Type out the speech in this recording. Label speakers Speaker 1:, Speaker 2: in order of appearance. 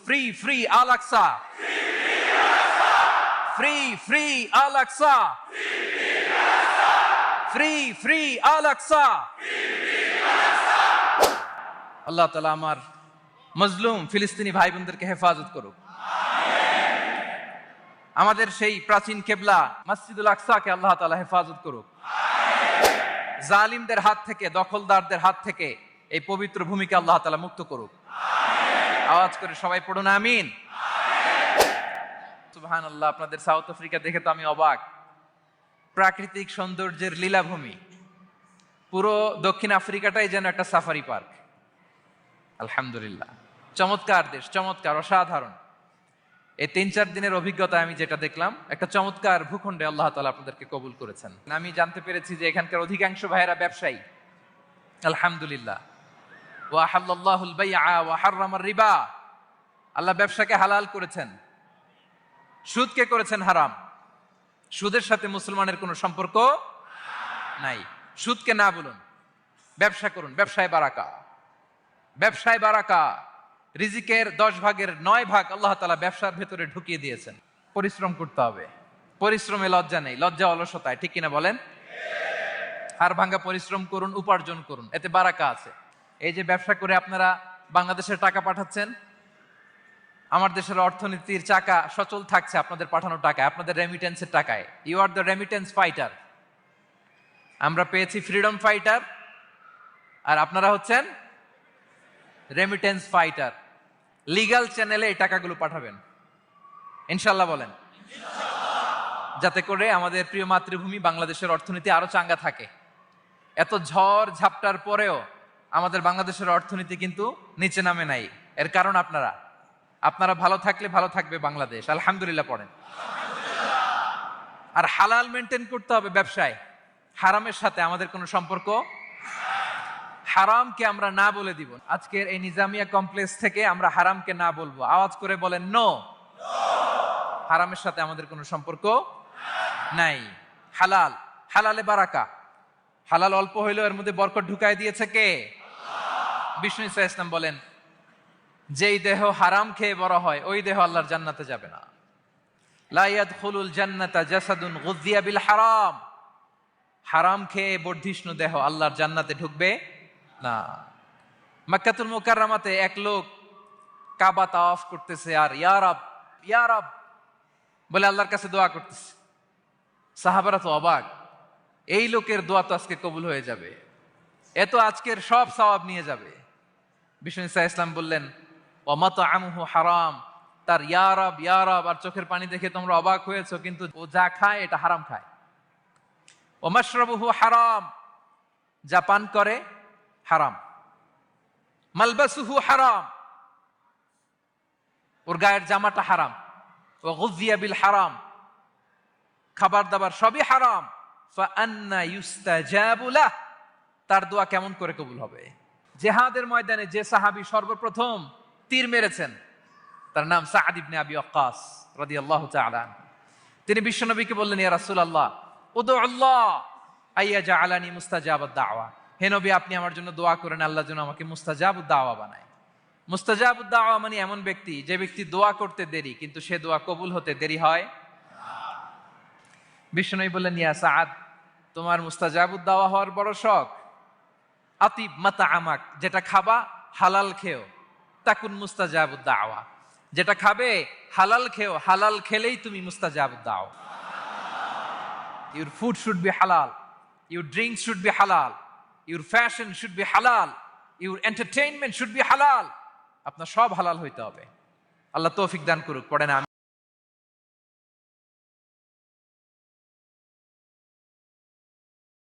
Speaker 1: Free, free Al-Aqsa. Free, free Al-Aqsa. Free, free Al-Aqsa. আল্লাহ তাআলা আমার মজলুম ফিলিস্তিনি ভাই বোনদেরকে হেফাজত করুক। আমাদের সেই প্রাচীন কেবলা মসজিদুল আকসাকে আল্লাহ তাআলা হেফাজত করুক। জালিমদের হাত থেকে, দখলদারদের হাত থেকে এই পবিত্র ভূমিকে আল্লাহ তাআলা মুক্ত করুক। আওয়াজ করে সবাই পড়ুন আমিন। সুবহানাল্লাহ। আপনাদের সাউথ আফ্রিকা দেখে তো আমি অবাক। প্রাকৃতিক সৌন্দর্যের লীলাভূমি, পুরো দক্ষিণ আফ্রিকাটাই যেন একটা সাফারি পার্ক। আলহামদুলিল্লাহ, চমৎকার দেশ, চমৎকার, অসাধারণ। এই 3-4 দিনের অভিজ্ঞতা আমি যেটা দেখলাম, একটা চমৎকার ভূখণ্ডে আল্লাহ তাআলা আপনাদেরকে কবুল করেছেন। আমি জানতে পেরেছি যে এখানকার অধিকাংশ ভাইয়েরা ব্যবসায়ী। আলহামদুলিল্লাহ। ওয়া হাল্লাল্লাহুল বাইআ ওয়া হাররামার রিবা। আল্লাহ ব্যবসাকে হালাল করেছেন, সুদকে করেছেন হারাম। সুদের সাথে মুসলমানের কোনো সম্পর্ক নাই। সুদকে না বলুন, ব্যবসা করুন। ব্যবসায় বারাকা, ব্যবসায় বারাকা। রিজিকের 10 ভাগের 9 ভাগ আল্লাহ তাআলা ব্যবসার ভেতরে ঢুকিয়ে দিয়েছেন। পরিশ্রম করতে হবে। পরিশ্রমে লজ্জা নেই, লজ্জা অলসতায়, ঠিক কিনা বলেন? হাড় ভাঙা পরিশ্রম করুন, উপার্জন করুন, এতে বারাকা আছে। এই যে ব্যবসা করে আপনারা বাংলাদেশের টাকা পাঠাচ্ছেন, আমার দেশের অর্থনীতির চাকা সচল থাকছে আপনাদের পাঠানো টাকায়, আপনাদের রেমিটেন্সের টাকায়। You are the remittance fighter. আমরা পেয়েছি ফ্রিডম ফাইটার, আর আপনারা হচ্ছেন রেমিটেন্স ফাইটার। লিগ্যাল চ্যানেলে এই টাকাগুলো পাঠাবেন ইনশাল্লাহ, বলেন, যাতে করে আমাদের প্রিয় মাতৃভূমি বাংলাদেশের অর্থনীতি আরো চাঙ্গা থাকে। এত ঝড় ঝাপটার পরেও আমাদের বাংলাদেশের অর্থনীতি কিন্তু নিচে নামে নাই। এর কারণ আপনারা ভালো থাকলে ভালো থাকবে বাংলাদেশ। আলহামদুলিল্লাহ পড়েন। আর হালাল মেনটেন করতে হবে ব্যবসায়। হারামের সাথে আমাদের কোনো সম্পর্ক, হারামকে আমরা না বলে দিব। আজকের এই নিজামিয়া কমপ্লেক্স থেকে আমরা হারামকে না বলবো। আওয়াজ করে বলেন নো। হারামের সাথে আমাদের কোনো সম্পর্ক নাই। হালাল, হালালে বারাকা। হালাল অল্প হইলেও এর মধ্যে বরকত ঢুকায় দিয়েছে কে? বিষ্ণু ইসা ইসলাম বলেন, যেই দেহ হারাম খেয়ে বড় হয় ওই দেহ আল্লাহর জান্নাতে যাবে না। লা ইয়াদখুলুল জান্নাতা জাসাদুন গুযিয়া বিল হারাম। হারাম খেয়ে বর্ধিষ্ণু দেহ আল্লাহর জান্নাতে ঢুকবে না। মক্কাতুল মুকাররমাতে এক লোক কাবা তাওয়াফ করতেছে আর ইয়া রব, ইয়া রব বলে আল্লাহর কাছে দোয়া করতেছে। সাহাবারা তো অবাক, এই লোকের দোয়া তো আজকে কবুল হয়ে যাবে, এত আজকের সব সওয়াব নিয়ে যাবে। বিষ্ণু ইসা ইসলাম বললেন, ওয়া মাতআমুহু হারাম। তার ইয়া রব, ইয়া রব আর চোখের পানি দেখে তোমরা অবাক হয়েছো, কিন্তু ও যা খায় এটা হারাম খায়। ওয়া মাশরাবুহু হারাম, যা পান করে হারাম। মালবাসুহু হারাম, ওর গায়ের জামাটা হারাম। ওয়া গুযিয়া বিল হারাম, খাবার দাবার সবই হারাম। ফাআন্না ইউস্তাজাবু লাহ, তার দোয়া কেমন করে কবুল হবে? জিহাদের ময়দানে যে সাহাবী সর্বপ্রথম তীর মেরেছেন তার নাম সাআদ ইবনে আবি ওয়াক্কাস রাদিয়াল্লাহু তাআলা আনহু। তিনি বিশ্বনবীকে বললেন, ইয়া রাসূলুল্লাহ উদু আল্লাহ আইয়াজআলানি মুস্তাজাবাদ দাওয়া। হে নবী, আপনি আমার জন্য দোয়া করেন আল্লাহ যেন আমাকে মুস্তাজাবুদ দাওয়া বানায়। মুস্তাজাবুদ দাওয়া মানে এমন ব্যক্তি, যে ব্যক্তি দোয়া করতে দেরি কিন্তু সে দোয়া কবুল হতে দেরি হয়। বিশ্বনবী বললেন, ইয়া সাআদ, তোমার মুস্তাজাবুদ দাওয়া হওয়ার বড় শখ। আতিব মাতা আমাক, যেটা খাবা হালাল খেও, তাকুন মুস্তাজাবুদ দাওয়া। যেটা খাবে হালাল খেও, হালাল খেলেই তুমি মুস্তাজাবুদ দাওয়া। Your food should be halal, your drinks should be halal, your fashion should be halal, your entertainment should be halal. আপনার সব হালাল হইতে হবে। আল্লাহ তৌফিক দান করুক। পড়েন।